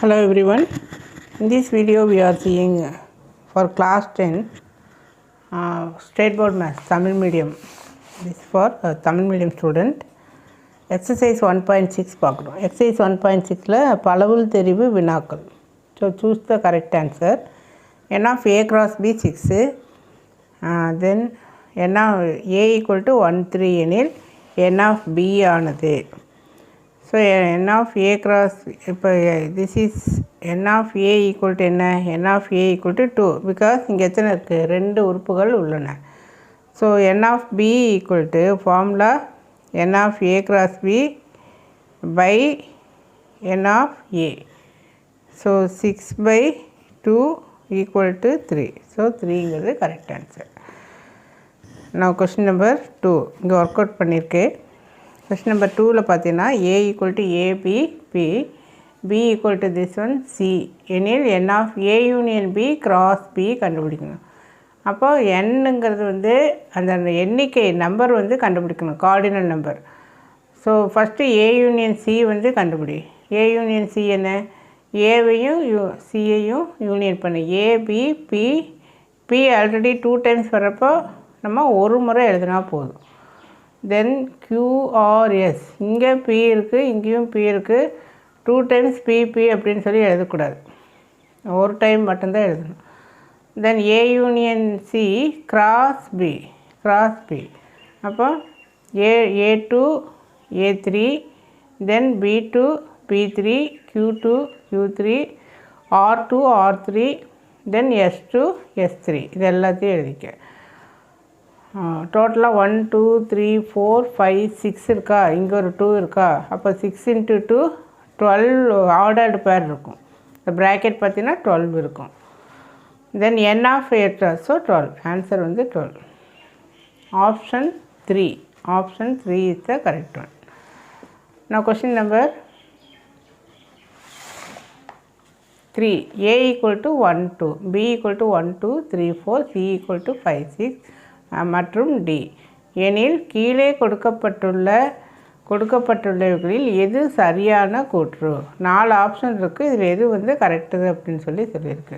Hello everyone. In this video we are seeing for class 10 state board maths Tamil medium. This for Tamil medium student. Exercise 1.6 பார்க்கிறோம். Exercise 1.6ல பலவுள் தெரிவு வினாக்கள். So choose the correct answer. n of a cross b 6. Then n of a equal to 1 3 எனில் n of b ஆனது. So n of a cross this is n of a equal to என்ன n of a equal to 2 because இங்கே எத்தனை இருக்குது ரெண்டு உறுப்புகள் உள்ளன. So n of b equal to formula n of a cross b by n of a. So 6 by 2 equal to 3. So 3 is the correct answer. Now question number 2 இங்கே work out பண்ணியிருக்கேன். Question number 2ல பார்த்தீங்கன்னா a equal to a b p b equal to this one c எனில் n of a union b cross b கண்டுபிடிக்கணும். அப்போ nங்கிறது வந்து அந்த எண்ணிக்கை number வந்து கண்டுபிடிக்கணும், cardinal number. So first a union c வந்து கண்டுபிடி. a யூனியன் c என்ன, ஏவையும் சியையும் யூனியன் பண்ணு. a b p p already 2 times வரப்போ நம்ம ஒரு முறை எழுதினா போதும். தென் QRS இங்கே P இருக்குது, இங்கேயும் P இருக்குது. 2 டைம்ஸ் PP அப்படின்னு சொல்லி எழுதக்கூடாது, ஒரு டைம் மட்டும்தான் எழுதணும். தென் A union C cross B அப்போ A2 A3 தென் B2 B3 Q2 Q3 R2 R3 தென் S2 S3 இது எல்லாத்தையும் எழுதிக்க. டோட்டலாக 1 2 3 4 5 6 இருக்கா, இங்கே ஒரு 2 இருக்கா. அப்போ 6 × 2 12 ஆர்டர்டு பேர் இருக்கும். இந்த ப்ராக்கெட் பார்த்தீங்கன்னா 12 இருக்கும். Then n of a so 12, answer வந்து 12. Option 3 is the correct one. நான் question number 3 a equal to 1 2 b equal to 1 2 3 4 c equal to 5 6 மற்றும் D எனில் கீழே கொடுக்கப்பட்டுள்ளவர்களில் எது சரியான கூற்று. 4 ஆப்ஷன் இருக்குது, இதில் எது வந்து கரெக்டு அப்படின்னு சொல்லியிருக்கு.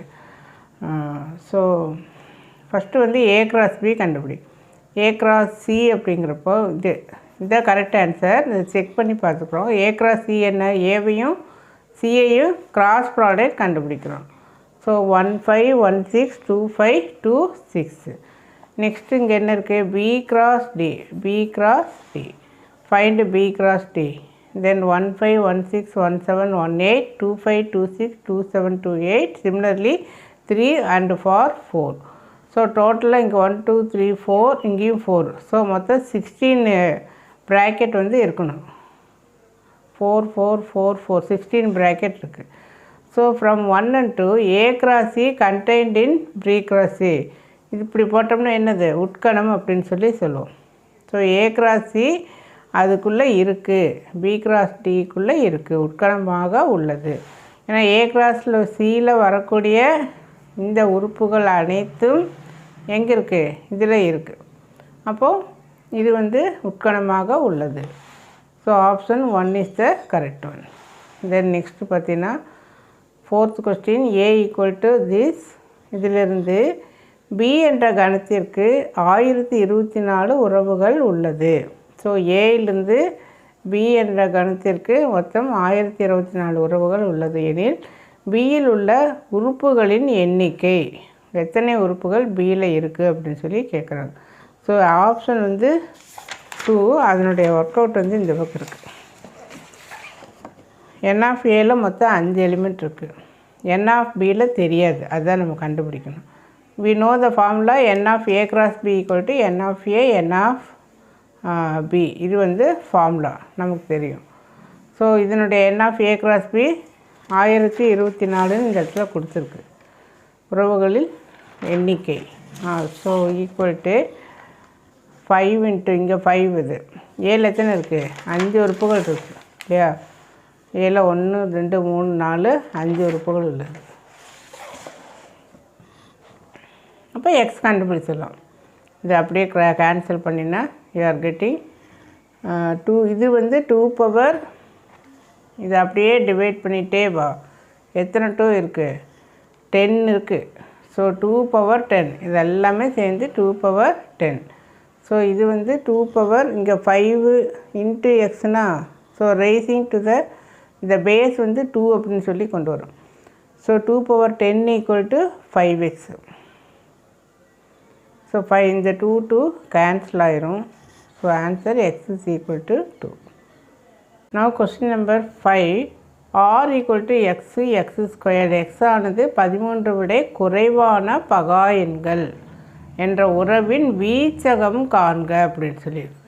ஸோ ஃபஸ்ட்டு வந்து A cross B கண்டுபிடி. A cross C அப்படிங்கிறப்போ இதுதான் கரெக்ட் ஆன்சர். இதை செக் பண்ணி பார்த்துக்குறோம். A cross C என்ன, ஏவையும் சியையும் கிராஸ் ப்ராடக்ட் கண்டுபிடிக்கிறோம். ஸோ 1 5 1 6 2 5 2 6. நெக்ஸ்ட்டு இங்கே என்ன இருக்குது, B cross D find B cross D. Then 1 5 1 6 1 7 1 8 2 5 2 6 2 7 2 8 similarly 3 and 4. So டோட்டலாக இங்கே 1 2 3 4 இங்கேயும் 4. ஸோ மொத்தம் 16 ப்ராக்கெட் வந்து இருக்கணும். 4 4 4 4 16 ப்ராக்கெட் இருக்குது. So from 1 and 2 A cross C contained in B cross C. இது இப்படி போட்டோம்னா என்னது, உட்கணம் அப்படின்னு சொல்லுவோம். ஸோ A cross C அதுக்குள்ளே இருக்குது, B cross Dக்குள்ளே இருக்குது, உட்கணமாக உள்ளது. ஏன்னா A crossல Cயில் வரக்கூடிய இந்த உறுப்புகள் அனைத்தும் எங்கே இருக்குது, இதில் இருக்குது. அப்போது இது வந்து உட்கணமாக உள்ளது. So option 1 is the correct one. Then next பார்த்தீங்கன்னா 4th question A equal to this. இதிலிருந்து B என்ற கணத்திற்கு 1024 உறவுகள் உள்ளது. ஸோ ஏயிலிருந்து B என்ற கணத்திற்கு மொத்தம் 1024 உறவுகள் உள்ளது எனில் Bயில் உள்ள உறுப்புகளின் எண்ணிக்கை, எத்தனை உறுப்புகள் Bயில் இருக்குது அப்படின்னு சொல்லி கேட்குறாங்க. ஸோ ஆப்ஷன் வந்து 2, அதனுடைய ஒர்க் அவுட் வந்து இந்த பக்கம் இருக்குது. n of Aல மொத்தம் 5 எலிமெண்ட் இருக்குது. n of Bயில் தெரியாது, அதுதான் நம்ம கண்டுபிடிக்கணும். We know the formula n of a cross b equal to n of a n of b. இது வந்து ஃபார்முலா நமக்கு தெரியும். ஸோ இதனுடைய n of a cross b 1024 இந்த இடத்துல கொடுத்துருக்கு, உறவுகளில் எண்ணிக்கை. ஸோ ஈக்குவல் டு 5 × இங்கே 5 இது ஏழு எத்தனை இருக்குது, 5 உறுப்புகள் இருக்குது இல்லையா. ஏழு 1 2 3 4 5 உறுப்புகள் உள்ளது. அப்போ எக்ஸ் கண்டுபிடிச்சிடலாம். இது அப்படியே கேன்சல் பண்ணினா யூ ஆர் கெட்டிங் 2. இது வந்து 2 பவர், இதை அப்படியே டிவைட் பண்ணிகிட்டே வா. எத்தனை 2 இருக்குது? 10 இருக்குது. ஸோ 2 பவர் 10 இது எல்லாமே சேர்ந்து 2 பவர் 10. ஸோ இது வந்து 2 பவர் இங்கே 5 இன்ட்டு எக்ஸ்னா ஸோ ரேசிங் டு இந்த பேஸ் வந்து 2 அப்படின்னு சொல்லி கொண்டு வரும். So 2 power 10 equal to 5x. So 5 இந்த 2 கேன்சல் ஆயிரும். So answer x is equal to 2. Now question number 5. r equal to x squared. x ஆனது 13 விட குறைவான பகா எண்கள் என்ற உறவின் வீச்சகம் காண்க அப்படின்னு சொல்லியிருக்கு.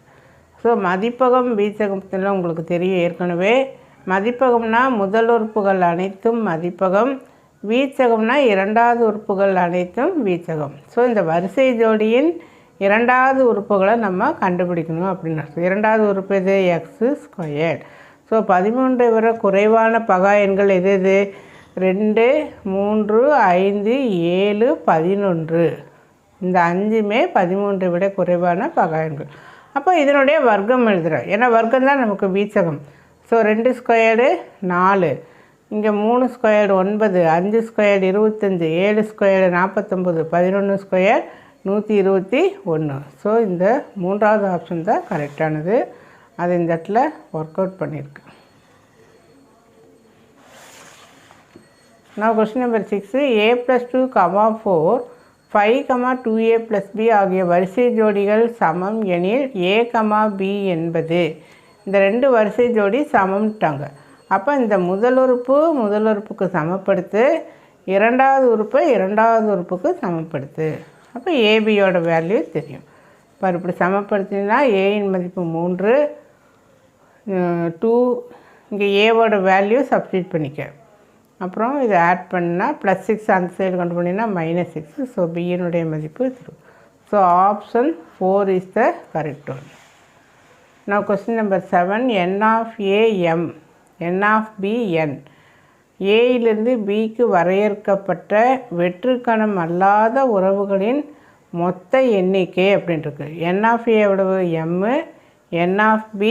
ஸோ மதிப்பகம் வீச்சகத்தில் உங்களுக்கு தெரியும் ஏற்கனவே. மதிப்பகம்னா முதல் உறுப்புகள் அனைத்தும் மதிப்பகம், வீச்சகம்னா இரண்டாவது உறுப்புகள் அனைத்தும் வீச்சகம். ஸோ இந்த வரிசை ஜோடியின் இரண்டாவது உறுப்புகளை நம்ம கண்டுபிடிக்கணும் அப்படின்னு. இரண்டாவது உறுப்பு இது எக்ஸு ஸ்கொயர்ட். ஸோ 13 விட குறைவான பகா எண்கள் எது எது? 2, 3, 5, 7, 11. இந்த 5மே 13 விட குறைவான பகா எண்கள். அப்போ இதனுடைய வர்க்கம் எழுதுகிறோம். ஏன்னா வர்க்கம் தான் நமக்கு வீச்சகம். ஸோ 2 ஸ்கொயர்டு 4, இங்கே 3 squared 9, 5 squared 25, 7 squared 49, 11 square 121. So இந்த மூன்றாவது ஆப்ஷன் தான் கரெக்டானது. அது இந்த இடத்துல ஒர்க் அவுட் பண்ணியிருக்கு. Now question number 6. a plus 2, 4, 5, 2a plus b ஆகிய வரிசை ஜோடிகள் சமம் எனில் a, b என்பது. இந்த ரெண்டு வரிசை ஜோடி சமம்ட்டாங்க. அப்போ இந்த முதல் உறுப்புக்கு சமப்படுத்து, இரண்டாவது உறுப்பை இரண்டாவது உறுப்புக்கு சமப்படுத்து. அப்போ ஏபியோட வேல்யூ தெரியும். இப்போ இப்படி சமப்படுத்தினா ஏயின் மதிப்பு 3, 2, இங்கே ஏவோட வேல்யூ சப்ஸ்டியூட் பண்ணிக்க. அப்புறம் இதை ஆட் பண்ணால் +6 அந்த சைடு கொண்டு போனீங்கன்னா -6. ஸோ பியினுடைய மதிப்பு 3. So option 4 is the correct one. நான் question number 7. n of a m, n of b n. ஏயிலிருந்து பிக்கு வரையறுக்கப்பட்ட வெற்றுக்கணம் அல்லாத உறவுகளின் மொத்த எண்ணிக்கை அப்படின்ட்டுருக்கு. n of a எவ்வளவு? m, n of b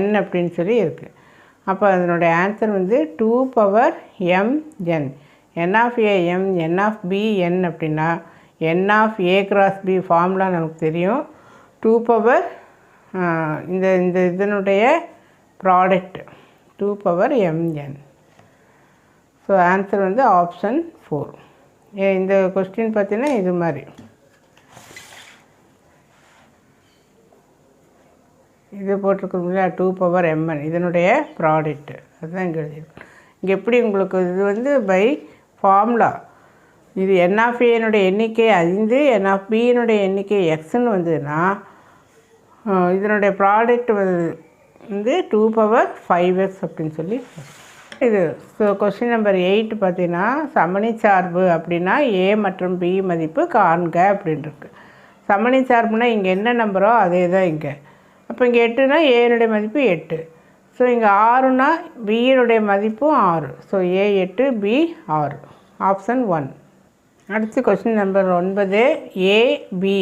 n அப்படின்னு சொல்லி இருக்குது. அப்போ அதனுடைய ஆன்சர் வந்து 2 power m n. n of a m, n of b n அப்படின்னா n of a cross b formula நமக்கு தெரியும். 2 பவர் இந்த இதனுடைய product 2 power m n. So answer வந்து ஆப்ஷன் 4. இந்த கொஸ்டின் பார்த்தீங்கன்னா இது மாதிரி இது போட்டிருக்கோம் இல்லையா, 2 பவர் mn இதனுடைய ப்ராடக்ட் அதுதான் இங்கே எழுதியிருக்கு. இங்கே எப்படி உங்களுக்கு இது வந்து பை ஃபார்முலா. இது n of a எண்ணிக்கை 5, n of b எண்ணிக்கை எக்ஸ்ன்னு வந்ததுன்னா இதனுடைய ப்ராடக்ட் வந்து 2 பவர் 5x அப்படின்னு சொல்லி இது. ஸோ கொஸ்டின் நம்பர் 8 பார்த்தீங்கன்னா சமணி சார்பு அப்படின்னா a மற்றும் b மதிப்பு காண்க அப்படின்ட்டுருக்கு. சமணி சார்புனா இங்கே என்ன நம்பரோ அதே தான் இங்கே. அப்போ இங்கே 8னா ஏனுடைய மதிப்பு 8. ஸோ இங்கே 6னா பியினுடைய மதிப்பும் 6. So a 8, b 6. ஆப்ஷன் 1. அடுத்து கொஸ்டின் நம்பர் 9. a b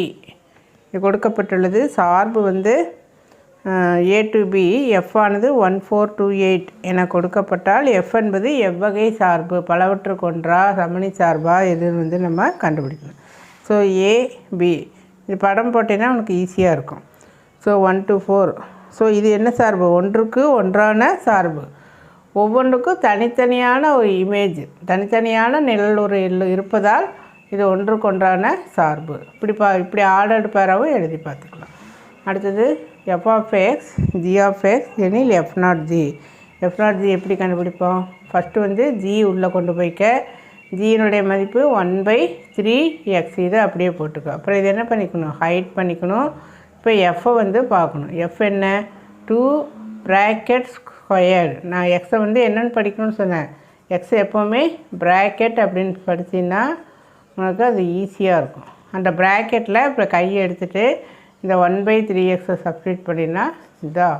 இது கொடுக்கப்பட்டுள்ளது. சார்பு வந்து a to b f ஆனது 1 4 2 8 என கொடுக்கப்பட்டால் f என்பது எவ்வகை சார்பு, பலவற்றுக்கு ஒன்றா, சமணி சார்பா, எதுன்னு வந்து நம்ம கண்டுபிடிக்கணும். ஸோ a b இது படம் போட்டேன்னா உனக்கு ஈஸியாக இருக்கும். So 1 to 4. ஸோ இது என்ன சார்பு? ஒன்றுக்கு ஒன்றான சார்பு. ஒவ்வொன்றுக்கும் தனித்தனியான ஒரு இமேஜ், தனித்தனியான நிழல் ஒரு இருப்பதால் இது ஒன்றுக்கு ஒன்றான சார்பு. இப்படி ஆர்டர்டு பேராகவும் எழுதி பார்த்துக்கலாம். அடுத்தது f of x, g of x எனில் f not g. f not g எப்படி கண்டுபிடிப்போம்? ஃபஸ்ட்டு வந்து g உள்ளே கொண்டு போய்க்க. ஜியினுடைய மதிப்பு 1/3x. இதை அப்படியே போட்டுக்கோ. அப்புறம் இது என்ன பண்ணிக்கணும்? ஹைட் பண்ணிக்கணும். இப்போ எஃப்பை வந்து பார்க்கணும். எஃப் என்ன? 2 ப்ராக்கெட் ஸ்கொயர்டு. நான் எக்ஸை வந்து என்னென்னு படிக்கணும்னு சொன்னேன். எக்ஸ் எப்போவுமே ப்ராக்கெட் அப்படின்னு படிச்சின்னா உனக்கு அது ஈஸியாக இருக்கும். அந்த ப்ராக்கெட்டில் இப்போ கையை எடுத்துகிட்டு இந்த 1/3x சப்ஸ்டியூட் பண்ணினா இதுதான்.